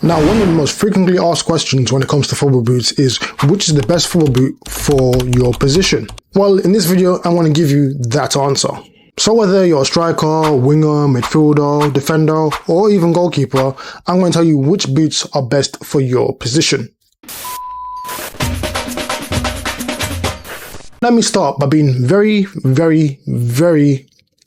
Now, one of the most frequently asked questions when it comes to football boots is, which is the best football boot for your position? Well, in this video, I want to give you that answer. So whether you're a striker, winger, midfielder, defender, or even goalkeeper, I'm going to tell you which boots are best for your position. Let me start by being very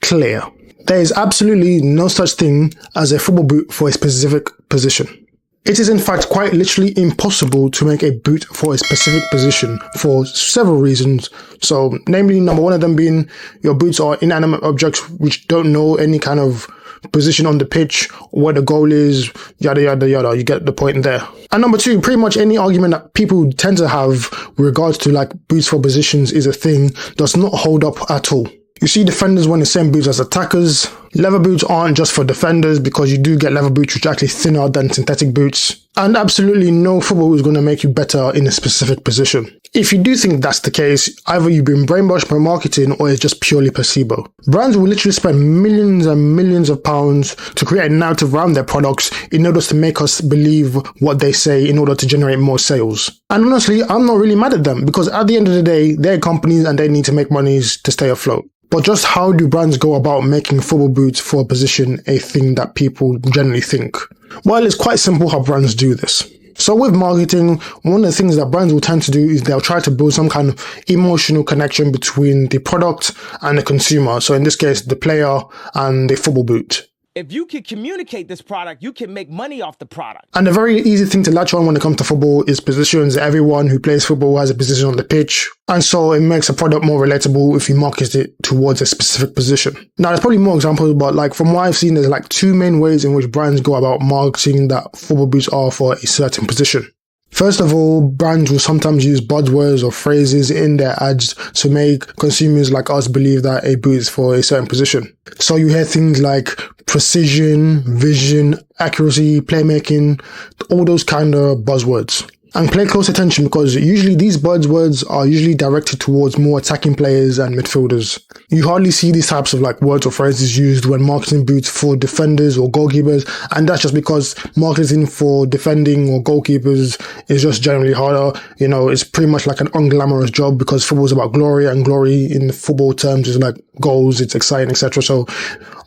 clear. There is absolutely no such thing as a football boot for a specific position. It is in fact quite literally impossible to make a boot for a specific position for several reasons. So, namely, number one of them being your boots are inanimate objects which don't know any kind of position on the pitch, where the goal is, yada yada yada. You get the point there. And number two, pretty much any argument that people tend to have with regards to like boots for positions is a thing does not hold up at all. You see defenders wearing the same boots as attackers. Leather boots aren't just for defenders because you do get leather boots which are actually thinner than synthetic boots. And absolutely no football is going to make you better in a specific position. If you do think that's the case, either you've been brainwashed by marketing or it's just purely placebo. Brands will literally spend millions and millions of pounds to create a narrative around their products in order to make us believe what they say in order to generate more sales. And honestly, I'm not really mad at them because at the end of the day, they're companies and they need to make monies to stay afloat. But just how do brands go about making football boots for a position a thing that people generally think? Well, it's quite simple how brands do this. So with marketing, one of the things that brands will tend to do is they'll try to build some kind of emotional connection between the product and the consumer. So in this case, the player and the football boot. If you can communicate this product, you can make money off the product. And a very easy thing to latch on when it comes to football is positions. Everyone who plays football has a position on the pitch. And so it makes a product more relatable if you market it towards a specific position. Now, there's probably more examples, but like from what I've seen, there's like two main ways in which brands go about marketing that football boots are for a certain position. First of all, brands will sometimes use buzzwords or phrases in their ads to make consumers like us believe that a boot is for a certain position. So you hear things like precision, vision, accuracy, playmaking, all those kind of buzzwords. And pay close attention because usually these buzzwords are usually directed towards more attacking players and midfielders. You hardly see these types of like words or phrases used when marketing boots for defenders or goalkeepers, and that's just because marketing for defending or goalkeepers is just generally harder. You know, it's pretty much like an unglamorous job because football is about glory, and glory in football terms is like goals, it's exciting, etc. So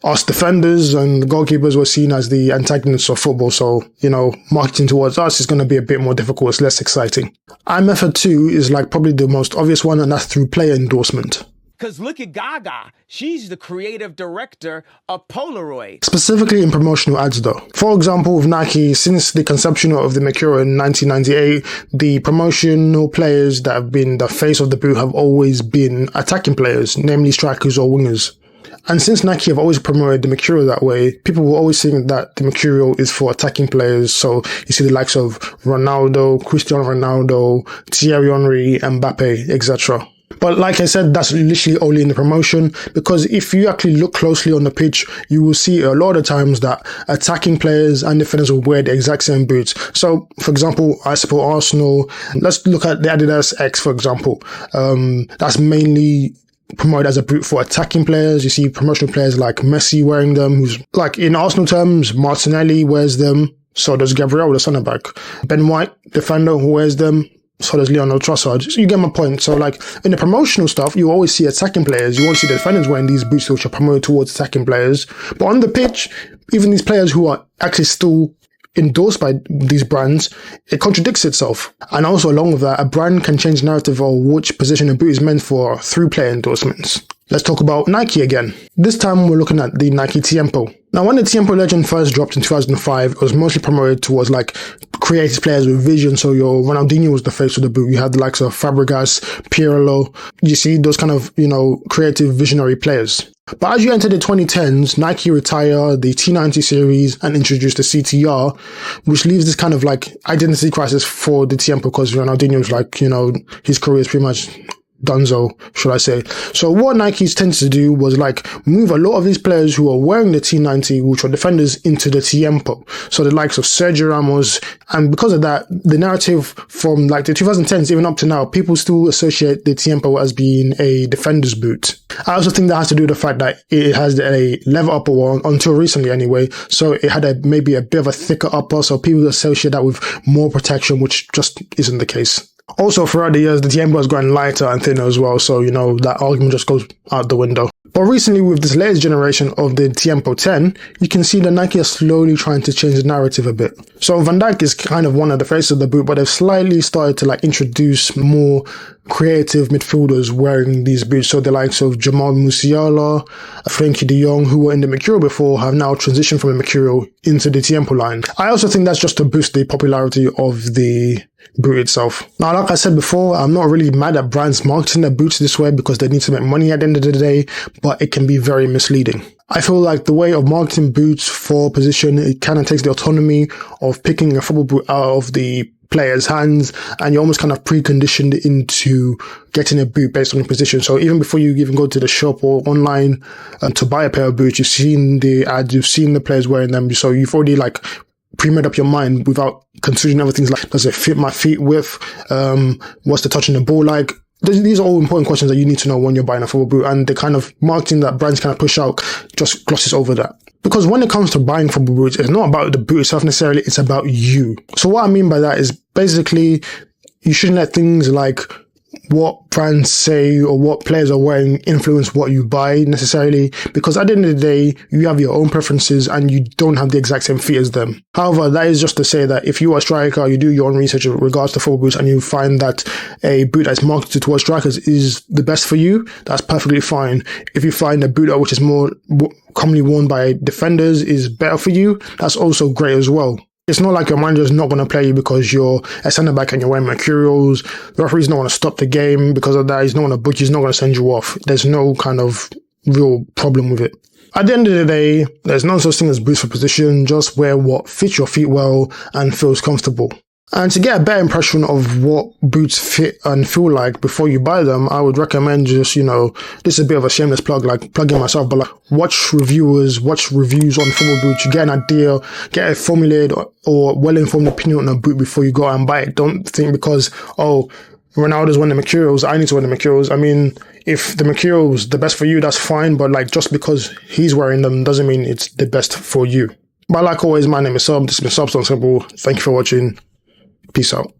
us defenders and goalkeepers were seen as the antagonists of football. So, you know, marketing towards us is going to be a bit more difficult. It's less exciting. And method two is like probably the most obvious one, and that's through player endorsement. Because look at Gaga. She's the creative director of Polaroid. Specifically in promotional ads though. For example, with Nike, since the conception of the Mercurial in 1998, the promotional players that have been the face of the boot have always been attacking players, namely strikers or wingers. And since Nike have always promoted the Mercurial that way, people will always think that the Mercurial is for attacking players. So you see the likes of Ronaldo, Cristiano Ronaldo, Thierry Henry, Mbappe, etc. But like I said, that's literally only in the promotion, because if you actually look closely on the pitch, you will see a lot of times that attacking players and defenders will wear the exact same boots. So, for example, I support Arsenal. Let's look at the Adidas X, for example. That's mainly promoted as a boot for attacking players. You see promotional players like Messi wearing them, who's like in Arsenal terms, Martinelli wears them. So does Gabriel, the centre back. Ben White, defender, who wears them. So does Lionel Trossard. So you get my point. So like in the promotional stuff, you always see attacking players. You won't see the defenders wearing these boots which are promoted towards attacking players. But on the pitch, even these players who are actually still endorsed by these brands, it contradicts itself. And also along with that, a brand can change the narrative of which position a boot is meant for through player endorsements. Let's talk about Nike again. This time we're looking at the Nike Tiempo. Now when the Tiempo Legend first dropped in 2005, it was mostly promoted towards like creative players with vision. So your Ronaldinho was the face of the boot. You had the likes of Fabregas, Pirlo. You see those kind of, you know, creative visionary players. But as you enter the 2010s, Nike retired the T90 series and introduced the CTR, which leaves this kind of like identity crisis for the Tiempo because Ronaldinho's like, you know, his career is pretty much Dunzo, should I say. So what Nike's tended to do was like move a lot of these players who are wearing the T90, which are defenders, into the Tiempo. So the likes of Sergio Ramos. And because of that, the narrative from like the 2010s even up to now, people still associate the Tiempo as being a defender's boot. I also think that has to do with the fact that it has a leather upper one, until recently anyway. So it had maybe a bit of a thicker upper, so people associate that with more protection, which just isn't the case. Also, throughout the years, the Tiempo has gotten lighter and thinner as well, so, that argument just goes out the window. But recently, with this latest generation of the Tiempo 10, you can see that Nike are slowly trying to change the narrative a bit. So Van Dijk is kind of one of the faces of the boot, but they've slightly started to introduce more creative midfielders wearing these boots. So the likes of Jamal Musiala, Frenkie de Jong, who were in the Mercurial before, have now transitioned from the Mercurial into the Tiempo line. I also think that's just to boost the popularity of the boot itself. Now, like I said before, I'm not really mad at brands marketing their boots this way because they need to make money at the end of the day, but it can be very misleading. I feel like the way of marketing boots for position, it kind of takes the autonomy of picking a football boot out of the player's hands, and you're almost kind of preconditioned into getting a boot based on your position. So even before you even go to the shop or online to buy a pair of boots, you've seen the ads, you've seen the players wearing them, so you've already pre-made up your mind without considering other things like, does it fit my feet width? What's the touching the ball like? These are all important questions that you need to know when you're buying a football boot, and the kind of marketing that brands kind of push out just glosses over that. Because when it comes to buying football boots, it's not about the boot itself necessarily, it's about you. So what I mean by that is basically you shouldn't let things like what brands say or what players are wearing influence what you buy necessarily, because at the end of the day, you have your own preferences and you don't have the exact same feet as them. However, that is just to say that if you are a striker, you do your own research in regards to football boots and you find that a boot that's marketed towards strikers is the best for you, that's perfectly fine. If you find a boot which is more commonly worn by defenders is better for you, that's also great as well. It's not like your manager's not going to play you because you're a centre-back and you're wearing Mercurials. The referee's not going to stop the game because of that. He's not going to book you. He's not going to send you off. There's no kind of real problem with it. At the end of the day, there's no such thing as boots for position. Just wear what fits your feet well and feels comfortable. And to get a better impression of what boots fit and feel like before you buy them, I would recommend just, this is a bit of a shameless plug, plugging myself, but watch reviewers, watch reviews on football boots. You get an idea, get a formulated or well-informed opinion on a boot before you go out and buy it. Don't think because, Ronaldo's wearing the Mercurials, I need to wear the Mercurials. I mean, if the Mercurials the best for you, that's fine, but just because he's wearing them doesn't mean it's the best for you. But like always, my name is Sub. This has been Substance Simple. Thank you for watching. Peace out.